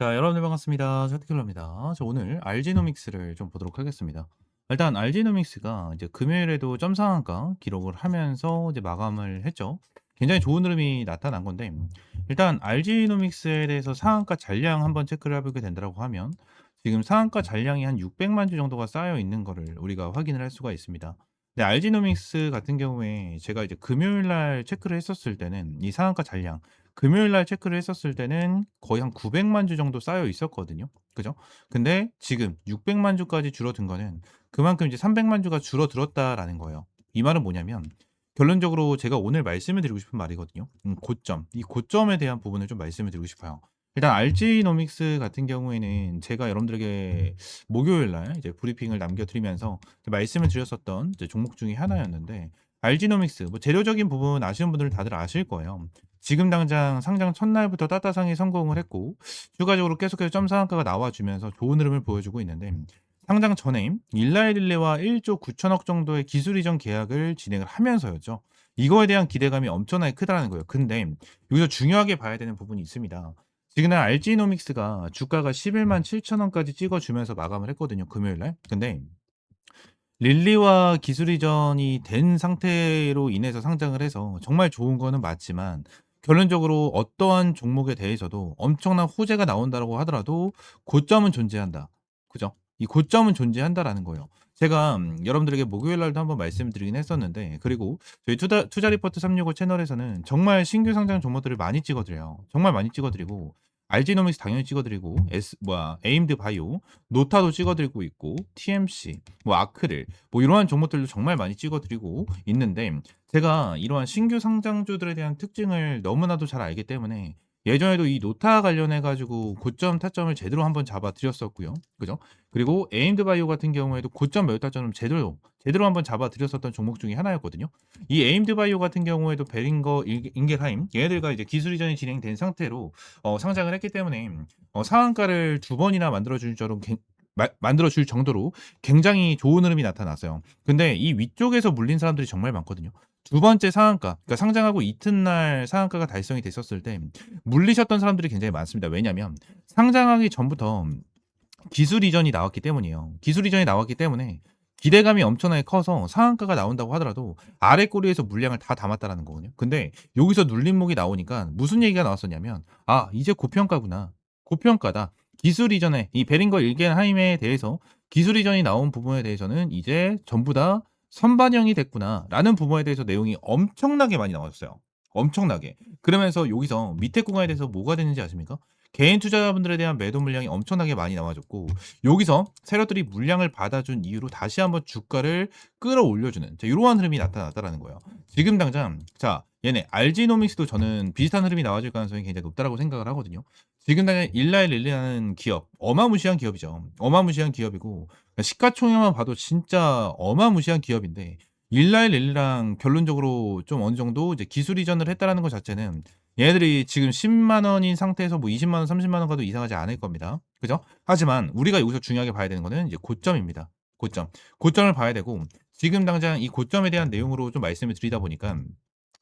자, 여러분들 반갑습니다. 차트킬러입니다. 오늘 알지노믹스를 좀 보도록 하겠습니다. 일단 알지노믹스가 이제 금요일에도 점상한가 기록을 하면서 이제 마감을 했죠. 굉장히 좋은 흐름이 나타난 건데, 일단 알지노믹스에 대해서 상한가 잔량 한번 체크를 해보게 된다고 하면 지금 상한가 잔량이 한 600만 주 정도가 쌓여 있는 거를 우리가 확인을 할 수가 있습니다. 근데 알지노믹스 같은 경우에 제가 이제 금요일 날 체크를 했었을 때는 이 상한가 잔량 금요일 날 체크를 했었을 때는 거의 한 900만 주 정도 쌓여 있었거든요. 그죠? 근데 지금 600만 주까지 줄어든 거는 그만큼 이제 300만 주가 줄어들었다라는 거예요. 이 말은 뭐냐면 결론적으로 제가 오늘 말씀을 드리고 싶은 말이거든요. 고점. 이 고점에 대한 부분을 좀 말씀을 드리고 싶어요. 일단 알지노믹스 같은 경우에는 제가 여러분들에게 목요일 날 이제 브리핑을 남겨드리면서 말씀을 드렸었던 이제 종목 중에 하나였는데 알지노믹스 뭐 재료적인 부분 아시는 분들은 다들 아실 거예요. 지금 당장 상장 첫날부터 따따상이 성공을 했고 추가적으로 계속해서 점상한가가 나와주면서 좋은 흐름을 보여주고 있는데 상장 전에 일라이릴레와 1조 9천억 정도의 기술 이전 계약을 진행을 하면서였죠. 이거에 대한 기대감이 엄청나게 크다는 거예요. 근데 여기서 중요하게 봐야 되는 부분이 있습니다. 지금 날 알지노믹스가 주가가 11만 7천 원까지 찍어주면서 마감을 했거든요. 금요일 날. 근데 릴리와 기술 이전이 된 상태로 인해서 상장을 해서 정말 좋은 거는 맞지만 결론적으로 어떠한 종목에 대해서도 엄청난 호재가 나온다라고 하더라도 고점은 존재한다. 그죠? 이 고점은 존재한다라는 거예요. 제가 여러분들에게 목요일 날도 한번 말씀드리긴 했었는데 그리고 저희 투자 리포트 365 채널에서는 정말 신규 상장 종목들을 많이 찍어드려요. 정말 많이 찍어드리고 알지노믹스 당연히 찍어드리고 에임드 바이오, 노타도 찍어드리고 있고 TMC, 뭐 아크릴 뭐 이러한 종목들도 정말 많이 찍어드리고 있는데 제가 이러한 신규 상장주들에 대한 특징을 너무나도 잘 알기 때문에 예전에도 이 노타 관련해 가지고 고점 타점을 제대로 한번 잡아 드렸었고요. 그죠? 그리고 에임드 바이오 같은 경우에도 고점 매우 타점을 제대로 한번 잡아 드렸었던 종목 중에 하나였거든요. 이 에임드 바이오 같은 경우에도 베링거 인겔하임 얘네들과 이제 기술 이전이 진행된 상태로 상장을 했기 때문에 상한가를 두 번이나 만들어 줄 정도로 굉장히 좋은 흐름이 나타났어요. 근데 이 위쪽에서 물린 사람들이 정말 많거든요. 두 번째 상한가, 그러니까 상장하고 이튿날 상한가가 달성이 됐었을 때 물리셨던 사람들이 굉장히 많습니다. 왜냐하면 상장하기 전부터 기술 이전이 나왔기 때문이에요. 기술 이전이 나왔기 때문에 기대감이 엄청나게 커서 상한가가 나온다고 하더라도 아래 꼬리에서 물량을 다 담았다라는 거거든요. 근데 여기서 눌림목이 나오니까 무슨 얘기가 나왔었냐면 이제 고평가구나. 고평가다. 기술 이전에 이 베링거 일겐하임에 대해서 기술 이전이 나온 부분에 대해서는 이제 전부 다 선반영이 됐구나라는 부분에 대해서 내용이 엄청나게 많이 나왔어요. 엄청나게. 그러면서 여기서 밑에 구간에 대해서 뭐가 되는지 아십니까? 개인 투자자분들에 대한 매도 물량이 엄청나게 많이 나와줬고 여기서 세력들이 물량을 받아준 이유로 다시 한번 주가를 끌어올려주는 이러한 흐름이 나타났다라는 거예요. 지금 당장 얘네 알지노믹스도 저는 비슷한 흐름이 나와줄 가능성이 굉장히 높다라고 생각을 하거든요. 지금 당장 일라일릴리라는 기업 어마무시한 기업이죠. 어마무시한 기업이고 시가총액만 봐도 진짜 어마무시한 기업인데 일라일릴리랑 결론적으로 좀 어느 정도 이제 기술 이전을 했다라는 것 자체는 얘네들이 지금 10만 원인 상태에서 뭐 20만 원, 30만 원 가도 이상하지 않을 겁니다. 그죠? 하지만 우리가 여기서 중요하게 봐야 되는 거는 이제 고점입니다. 고점. 고점을 봐야 되고 지금 당장 이 고점에 대한 내용으로 좀 말씀을 드리다 보니까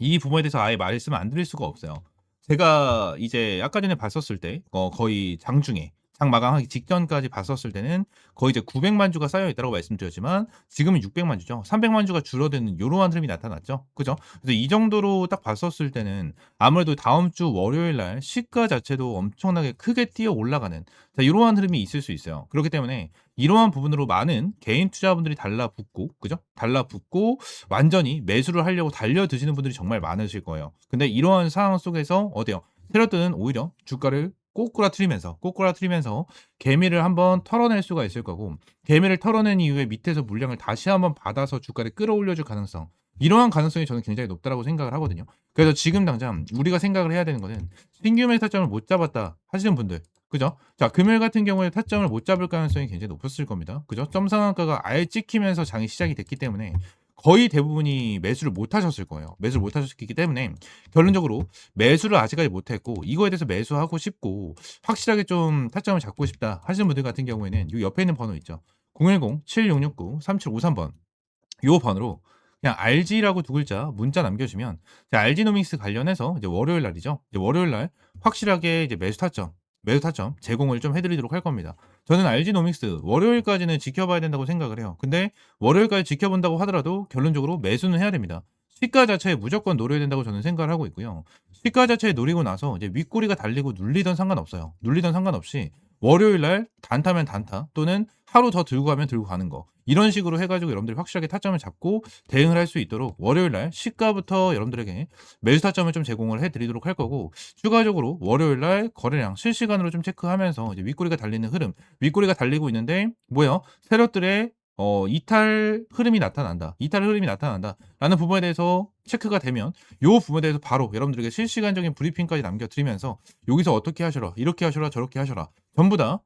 이 부분에 대해서 아예 말씀을 안 드릴 수가 없어요. 제가 이제 아까 전에 봤었을 때 거의 장중에 장 마감하기 직전까지 봤었을 때는 거의 이제 900만 주가 쌓여 있다고 말씀드렸지만 지금은 600만 주죠. 300만 주가 줄어드는 요러한 흐름이 나타났죠. 그죠? 그래서 이 정도로 딱 봤었을 때는 아무래도 다음 주 월요일 날 시가 자체도 엄청나게 크게 뛰어 올라가는 이러한 흐름이 있을 수 있어요. 그렇기 때문에 이러한 부분으로 많은 개인 투자분들이 달라붙고 그죠? 달라붙고 완전히 매수를 하려고 달려드시는 분들이 정말 많으실 거예요. 근데 이러한 상황 속에서 어때요? 트레더는 오히려 주가를 꼬꾸라트리면서 개미를 한번 털어낼 수가 있을 거고 개미를 털어낸 이후에 밑에서 물량을 다시 한번 받아서 주가를 끌어올려줄 가능성 이러한 가능성이 저는 굉장히 높다라고 생각을 하거든요. 그래서 지금 당장 우리가 생각을 해야 되는 거는 신규 매수 타점을 못 잡았다 하시는 분들 그죠? 자, 금요일 같은 경우에 타점을 못 잡을 가능성이 굉장히 높았을 겁니다. 그죠? 점 상한가가 아예 찍히면서 장이 시작이 됐기 때문에 거의 대부분이 매수를 못 하셨을 거예요. 매수를 못 하셨기 때문에 결론적으로 매수를 아직까지 못 했고 이거에 대해서 매수하고 싶고 확실하게 좀 타점을 잡고 싶다 하시는 분들 같은 경우에는 이 옆에 있는 번호 있죠. 010-7669-3753번 요 번호로 그냥 RG라고 두 글자 문자 남겨주면 알지노믹스 관련해서 이제 월요일 날이죠. 이제 월요일 날 확실하게 이제 매수 타점 매수 타점 제공을 좀 해 드리도록 할 겁니다. 저는 RG노믹스 월요일까지는 지켜봐야 된다고 생각을 해요. 근데 월요일까지 지켜본다고 하더라도 결론적으로 매수는 해야 됩니다. 시가 자체에 무조건 노려야 된다고 저는 생각을 하고 있고요. 시가 자체에 노리고 나서 이제 윗꼬리가 달리고 눌리든 상관없어요. 눌리든 상관없이 월요일 날 단타면 단타 또는 하루 더 들고 가면 들고 가는 거. 이런 식으로 해 가지고 여러분들이 확실하게 타점을 잡고 대응을 할 수 있도록 월요일 날 시가부터 여러분들에게 매수 타점을 좀 제공을 해 드리도록 할 거고, 추가적으로 월요일 날 거래량 실시간으로 좀 체크하면서 이제 윗꼬리가 달리는 흐름, 윗꼬리가 달리고 있는데 뭐예요? 세력들의 이탈 흐름이 나타난다. 이탈 흐름이 나타난다라는 부분에 대해서 체크가 되면 요 부분에 대해서 바로 여러분들에게 실시간적인 브리핑까지 남겨 드리면서 여기서 어떻게 하셔라. 이렇게 하셔라. 저렇게 하셔라. 전부 다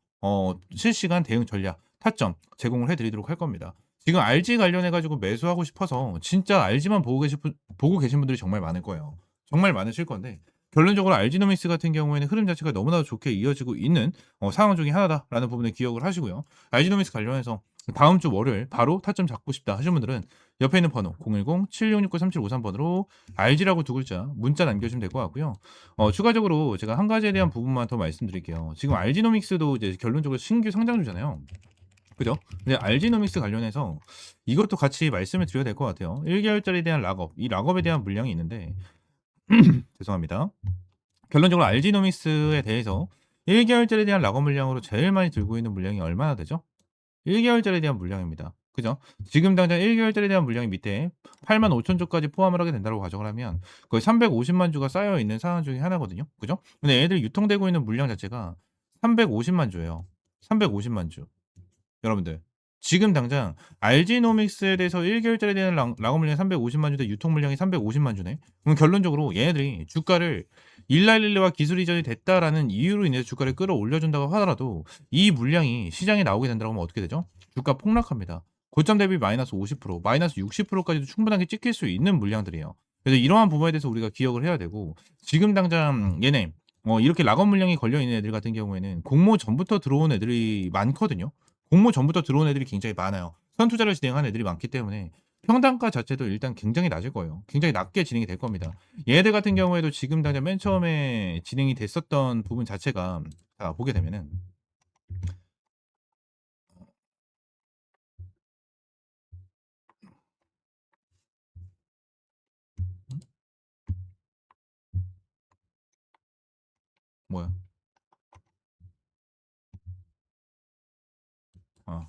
실시간 대응 전략, 타점 제공을 해 드리도록 할 겁니다. 지금 RG 관련해 가지고 매수하고 싶어서 진짜 RG만 보고 계신 분들이 정말 많을 거예요. 정말 많으실 건데 결론적으로 RG노믹스 같은 경우에는 흐름 자체가 너무나도 좋게 이어지고 있는 상황 중에 하나다라는 부분을 기억을 하시고요. RG노믹스 관련해서 다음 주 월요일 바로 타점 잡고 싶다 하시는 분들은 옆에 있는 번호 010-7669-3753번으로 RG라고 두 글자 문자 남겨주시면 될 것 같고요. 추가적으로 제가 한 가지에 대한 부분만 더 말씀드릴게요. 지금 RG노믹스도 이제 결론적으로 신규 상장주잖아요. 그죠? 근데 RG노믹스 관련해서 이것도 같이 말씀을 드려야 될 것 같아요. 1개월짜리에 대한 락업, 이 락업에 대한 물량이 있는데 죄송합니다. 결론적으로 RG노믹스에 대해서 1개월짜리에 대한 락업 물량으로 제일 많이 들고 있는 물량이 얼마나 되죠? 1개월짜리에 대한 물량입니다. 그죠? 지금 당장 1개월짜리에 대한 물량이 밑에 85,000 주까지 포함을 하게 된다고 가정을 하면 거의 350만 주가 쌓여 있는 상황 중에 하나거든요. 그죠? 근데 얘들이 유통되고 있는 물량 자체가 350만 주예요. 350만 주. 여러분들 지금 당장 RG노믹스에 대해서 1개월짜리에 대한 락업 물량이 350만 주대 유통 물량이 350만 주네. 그럼 결론적으로 얘네들이 주가를 일랄릴레와 기술 이전이 됐다라는 이유로 인해서 주가를 끌어올려 준다고 하더라도 이 물량이 시장에 나오게 된다고 하면 어떻게 되죠? 주가 폭락합니다. 고점 대비 마이너스 50%, 마이너스 60%까지도 충분하게 찍힐 수 있는 물량들이에요. 그래서 이러한 부분에 대해서 우리가 기억을 해야 되고, 지금 당장 얘네 이렇게 락업 물량이 걸려 있는 애들 같은 경우에는 공모 전부터 들어온 애들이 많거든요. 공모 전부터 들어온 애들이 굉장히 많아요. 선투자를 진행한 애들이 많기 때문에 평단가 자체도 일단 굉장히 낮을 거예요. 굉장히 낮게 진행이 될 겁니다. 얘네들 같은 경우에도 지금 당장 맨 처음에 진행이 됐었던 부분 자체가 자 보게 되면은 뭐야? 어.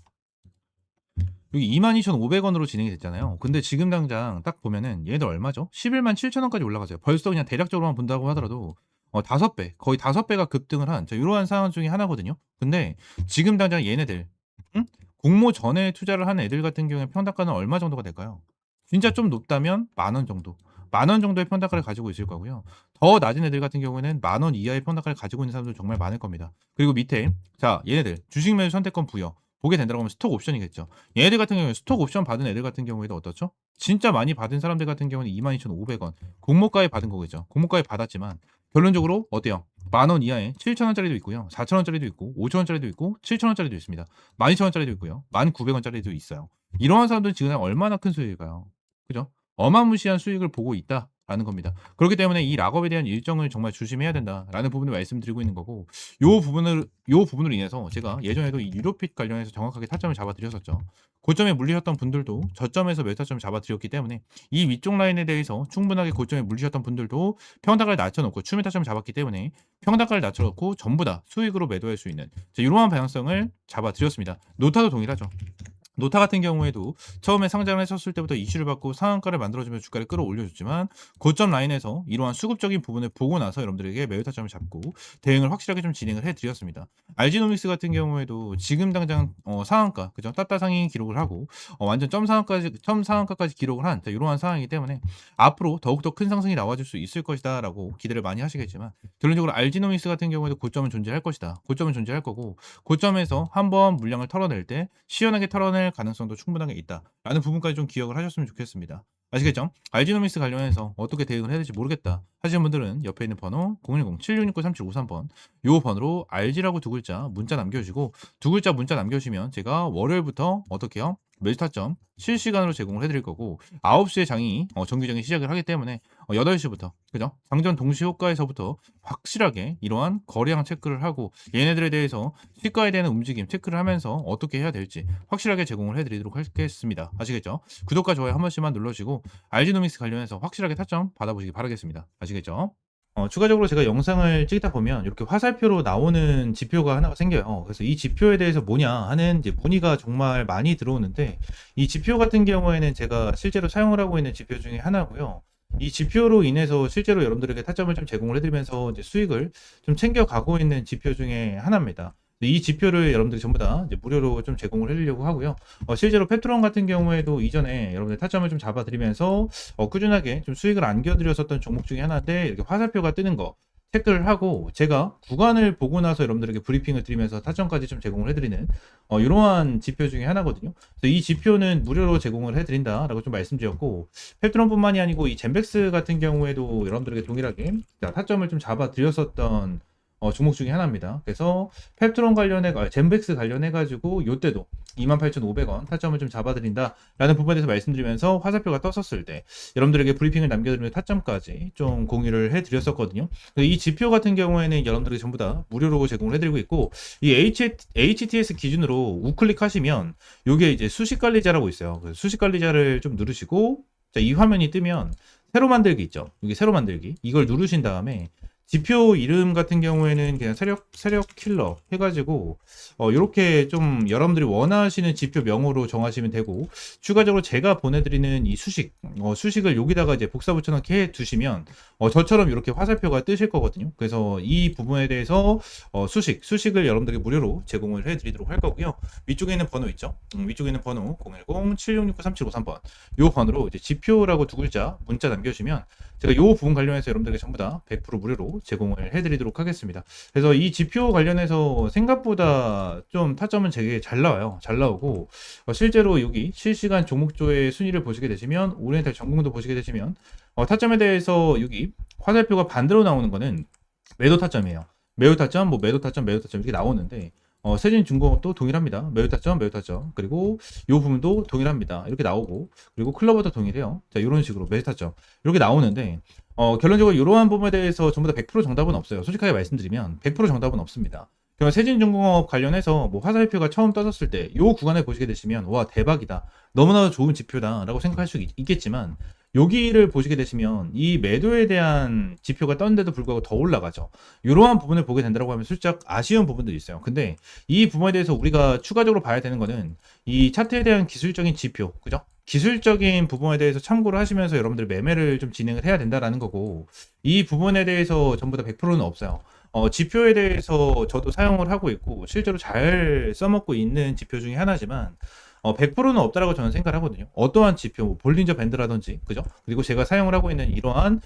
여기 22,500원으로 진행이 됐잖아요. 근데 지금 당장 딱 보면은 얘네들 얼마죠? 117,000원까지 올라가세요. 벌써 그냥 대략적으로만 본다고 하더라도 5배, 거의 5배가 급등을 한 이러한 상황 중에 하나거든요. 근데 지금 당장 얘네들 응? 공모 전에 투자를 한 애들 같은 경우에 평단가는 얼마 정도가 될까요? 진짜 좀 높다면 10,000원 정도. 10,000원 정도의 평단가를 가지고 있을 거고요. 더 낮은 애들 같은 경우에는 10,000원 이하의 평단가를 가지고 있는 사람들 정말 많을 겁니다. 그리고 밑에 자 얘네들 주식 매수 선택권 부여 보게 된다고 하면 스톡 옵션이겠죠. 얘네들 같은 경우에 스톡 옵션 받은 애들 같은 경우에도 어떻죠? 진짜 많이 받은 사람들 같은 경우는 22,500원 공모가에 받은 거겠죠. 공모가에 받았지만 결론적으로 어때요? 10,000원 이하에 7,000원짜리도 있고요. 4,000원짜리도 있고 5,000원짜리도 있고 7,000원짜리도 있습니다. 12,000원짜리도 있고요. 1,900원짜리도 있어요. 이러한 사람들은 지금 얼마나 큰 수익일까요? 그죠? 어마무시한 수익을 보고 있다라는 겁니다. 그렇기 때문에 이 락업에 대한 일정을 정말 조심해야 된다라는 부분을 말씀드리고 있는 거고, 요 부분으로 인해서 제가 예전에도 이 유로핏 관련해서 정확하게 타점을 잡아 드렸었죠. 고점에 물리셨던 분들도 저점에서 매수 타점을 잡아 드렸기 때문에 이 위쪽 라인에 대해서 충분하게 고점에 물리셨던 분들도 평단가를 낮춰 놓고 추매 타점을 잡았기 때문에 평단가를 낮춰 놓고 전부 다 수익으로 매도할 수 있는 이러한 방향성을 잡아 드렸습니다. 노타도 동일하죠. 노타 같은 경우에도 처음에 상장을 했었을 때부터 이슈를 받고 상한가를 만들어주면서 주가를 끌어올려줬지만 고점 라인에서 이러한 수급적인 부분을 보고 나서 여러분들에게 매우 타점을 잡고 대응을 확실하게 좀 진행을 해드렸습니다. RG노믹스 같은 경우에도 지금 당장 상한가 그죠? 따따상이 기록을 하고 완전 점 상한가까지 기록을 한 이러한 상황이기 때문에 앞으로 더욱더 큰 상승이 나와줄 수 있을 것이다 라고 기대를 많이 하시겠지만 결론적으로 RG노믹스 같은 경우에도 고점은 존재할 것이다. 고점은 존재할 거고 고점에서 한번 물량을 털어낼 때 시원하게 털어낼 가능성도 충분하게 있다라는 부분까지 좀 기억을 하셨으면 좋겠습니다. 아시겠죠? RG노믹스 관련해서 어떻게 대응을 해야 될지 모르겠다 하시는 분들은 옆에 있는 번호 010-7669-3753번 요 번호로 RG라고 두 글자 문자 남겨주시고 두 글자 문자 남겨주시면 제가 월요일부터 어떻게 해요? 매수 타점 실시간으로 제공을 해드릴 거고 9시에 장이 정규장이 시작을 하기 때문에 8시부터 그죠? 장전 동시 효과에서부터 확실하게 이러한 거래량 체크를 하고 얘네들에 대해서 시가에 대한 움직임 체크를 하면서 어떻게 해야 될지 확실하게 제공을 해드리도록 하겠습니다. 아시겠죠? 구독과 좋아요 한 번씩만 눌러주시고 알지노믹스 관련해서 확실하게 타점 받아보시기 바라겠습니다. 아시겠죠? 추가적으로 제가 영상을 찍다 보면 이렇게 화살표로 나오는 지표가 하나가 생겨요. 그래서 이 지표에 대해서 뭐냐 하는 이제 문의가 정말 많이 들어오는데 이 지표 같은 경우에는 제가 실제로 사용을 하고 있는 지표 중에 하나고요. 이 지표로 인해서 실제로 여러분들에게 타점을 좀 제공을 해드리면서 이제 수익을 좀 챙겨가고 있는 지표 중에 하나입니다. 이 지표를 여러분들이 전부 다 이제 무료로 좀 제공을 해드리려고 하고요. 실제로 페트론 같은 경우에도 이전에 여러분들 타점을 좀 잡아드리면서 꾸준하게 좀 수익을 안겨드렸었던 종목 중에 하나인데 이렇게 화살표가 뜨는 거 체크를 하고 제가 구간을 보고 나서 여러분들에게 브리핑을 드리면서 타점까지 좀 제공을 해드리는 이러한 지표 중에 하나거든요. 그래서 이 지표는 무료로 제공을 해드린다라고 좀 말씀드렸고 페트론뿐만이 아니고 이 젠백스 같은 경우에도 여러분들에게 동일하게 타점을 좀 잡아드렸었던 종목 중에 하나입니다. 그래서 펩트론 젠백스 관련해가지고 요때도 28,500원 타점을 좀 잡아드린다라는 부분에 대해서 말씀드리면서 화살표가 떴었을 때 여러분들에게 브리핑을 남겨드리면서 타점까지 좀 공유를 해드렸었거든요. 이 지표 같은 경우에는 여러분들에게 전부 다 무료로 제공을 해드리고 있고 이 HTS 기준으로 우클릭 하시면 요게 이제 수식관리자라고 있어요. 수식관리자를 좀 누르시고 자, 이 화면이 뜨면 새로 만들기 있죠. 여기 새로 만들기 이걸 누르신 다음에 지표 이름 같은 경우에는 그냥 세력 킬러 해가지고 이렇게 좀 여러분들이 원하시는 지표 명으로 정하시면 되고 추가적으로 제가 보내드리는 이 수식을 여기다가 이제 복사 붙여넣기 해 두시면 저처럼 이렇게 화살표가 뜨실 거거든요. 그래서 이 부분에 대해서 수식을 여러분들에게 무료로 제공을 해드리도록 할 거고요. 위쪽에 있는 번호 있죠. 위쪽에 있는 번호 010-7669-3753번 이 번호로 이제 지표라고 두 글자 문자 남겨주시면 제가 이 부분 관련해서 여러분들에게 전부 다 100% 무료로 제공을 해드리도록 하겠습니다. 그래서 이 지표 관련해서 생각보다 좀 타점은 되게 잘 나와요. 잘 나오고 실제로 여기 실시간 종목조의 순위를 보시게 되시면 오리엔탈 전공도 보시게 되시면 타점에 대해서 여기 화살표가 반대로 나오는 거는 매도 타점이에요. 매도 타점, 매도 타점, 매도 타점 이렇게 나오는데 세진중공업도 동일합니다. 매도 타점, 매도 타점. 그리고 이 부분도 동일합니다. 이렇게 나오고 그리고 클로버도 동일해요. 자, 이런 식으로 매도 타점 이렇게 나오는데 결론적으로 이러한 부분에 대해서 전부 다 100% 정답은 없어요. 솔직하게 말씀드리면 100% 정답은 없습니다. 그럼 세진중공업 관련해서 화살표가 처음 떠졌을 때 이 구간을 보시게 되시면 와 대박이다. 너무나도 좋은 지표다라고 생각할 수 있겠지만 여기를 보시게 되시면 이 매도에 대한 지표가 떴는데도 불구하고 더 올라가죠. 이러한 부분을 보게 된다고 하면 살짝 아쉬운 부분들이 있어요. 근데 이 부분에 대해서 우리가 추가적으로 봐야 되는 거는 이 차트에 대한 기술적인 지표, 그죠? 기술적인 부분에 대해서 참고를 하시면서 여러분들 매매를 좀 진행을 해야 된다라는 거고 이 부분에 대해서 전부 다 100%는 없어요. 지표에 대해서 저도 사용을 하고 있고 실제로 잘 써먹고 있는 지표 중에 하나지만 100%는 없다라고 저는 생각을 하거든요. 어떠한 지표, 볼린저 밴드라든지, 그죠? 그리고 제가 사용을 하고 있는 이러한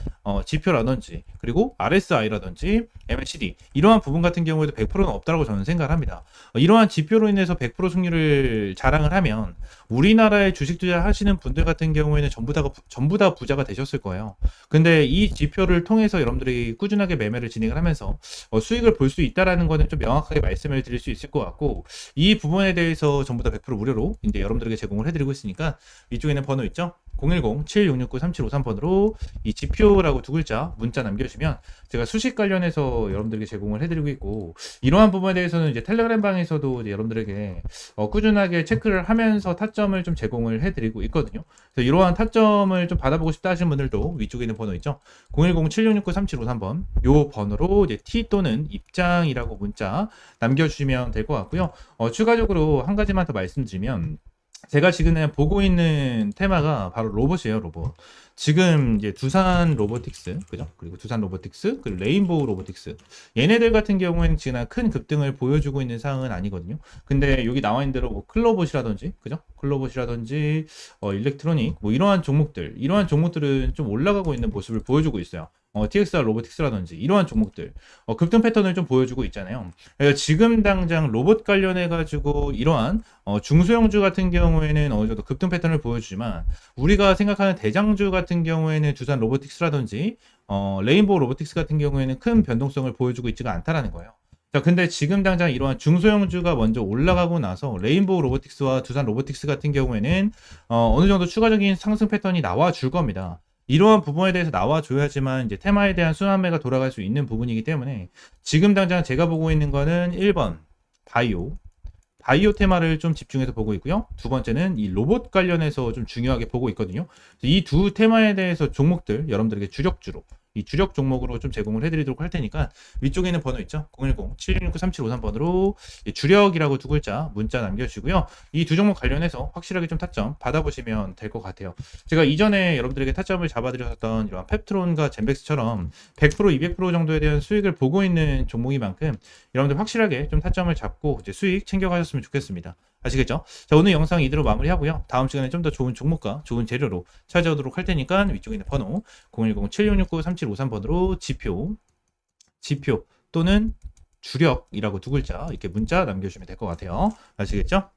지표라든지, 그리고 RSI라든지, MACD 이러한 부분 같은 경우에도 100%는 없다라고 저는 생각을 합니다. 이러한 지표로 인해서 100% 승률을 자랑을 하면 우리나라에 주식 투자하시는 분들 같은 경우에는 전부 다 부자가 되셨을 거예요. 근데 이 지표를 통해서 여러분들이 꾸준하게 매매를 진행을 하면서 수익을 볼 수 있다라는 거는 좀 명확하게 말씀을 드릴 수 있을 것 같고 이 부분에 대해서 전부 다 100% 무료로 이제 여러분들에게 제공을 해드리고 있으니까 위쪽에 있는 번호 있죠? 010-7669-3753번으로 이 지표라고 두 글자 문자 남겨주시면 제가 수식 관련해서 여러분들에게 제공을 해드리고 있고 이러한 부분에 대해서는 이제 텔레그램 방에서도 이제 여러분들에게 꾸준하게 체크를 하면서 타점을 좀 제공을 해드리고 있거든요. 그래서 이러한 타점을 좀 받아보고 싶다 하시는 분들도 위쪽에 있는 번호 있죠? 010-7669-3753번 요 번호로 이제 T 또는 입장이라고 문자 남겨주시면 될 것 같고요. 추가적으로 한 가지만 더 말씀드리면 제가 지금 보고 있는 테마가 바로 로봇이에요, 로봇. 지금 이제 두산 로보틱스, 그죠? 그리고 두산 로보틱스, 그리고 레인보우 로보틱스. 얘네들 같은 경우에는 지금 큰 급등을 보여주고 있는 상황은 아니거든요. 근데 여기 나와 있는 대로 클로봇이라든지, 그죠? 클로봇이라든지, 일렉트로닉, 이러한 종목들은 좀 올라가고 있는 모습을 보여주고 있어요. TXR 로보틱스라든지 이러한 종목들 급등 패턴을 좀 보여주고 있잖아요. 그래서 지금 당장 로봇 관련해 가지고 이러한 중소형주 같은 경우에는 어느 정도 급등 패턴을 보여주지만 우리가 생각하는 대장주 같은 경우에는 두산 로보틱스라든지 레인보우 로보틱스 같은 경우에는 큰 변동성을 보여주고 있지가 않다라는 거예요. 자, 근데 지금 당장 이러한 중소형주가 먼저 올라가고 나서 레인보우 로보틱스와 두산 로보틱스 같은 경우에는 어느 정도 추가적인 상승 패턴이 나와줄 겁니다. 이러한 부분에 대해서 나와줘야지만 이제 테마에 대한 순환매가 돌아갈 수 있는 부분이기 때문에 지금 당장 제가 보고 있는 거는 1번 바이오 테마를 좀 집중해서 보고 있고요. 두 번째는 이 로봇 관련해서 좀 중요하게 보고 있거든요. 이 두 테마에 대해서 종목들 여러분들에게 주력주로 이 주력 종목으로 좀 제공을 해드리도록 할 테니까 위쪽에 있는 번호 있죠? 010-7669-3753번으로 주력이라고 두 글자 문자 남겨주시고요. 이 두 종목 관련해서 확실하게 좀 타점 받아보시면 될 것 같아요. 제가 이전에 여러분들에게 타점을 잡아드렸던 이런 펩트론과 젠백스처럼 100%, 200% 정도에 대한 수익을 보고 있는 종목인 만큼 여러분들 확실하게 좀 타점을 잡고 이제 수익 챙겨가셨으면 좋겠습니다. 아시겠죠? 자, 오늘 영상 이대로 마무리하고요. 다음 시간에 좀 더 좋은 종목과 좋은 재료로 찾아오도록 할 테니까 위쪽에 있는 번호 010-7669-3753번으로 지표 또는 주력이라고 두 글자 이렇게 문자 남겨주시면 될 것 같아요. 아시겠죠?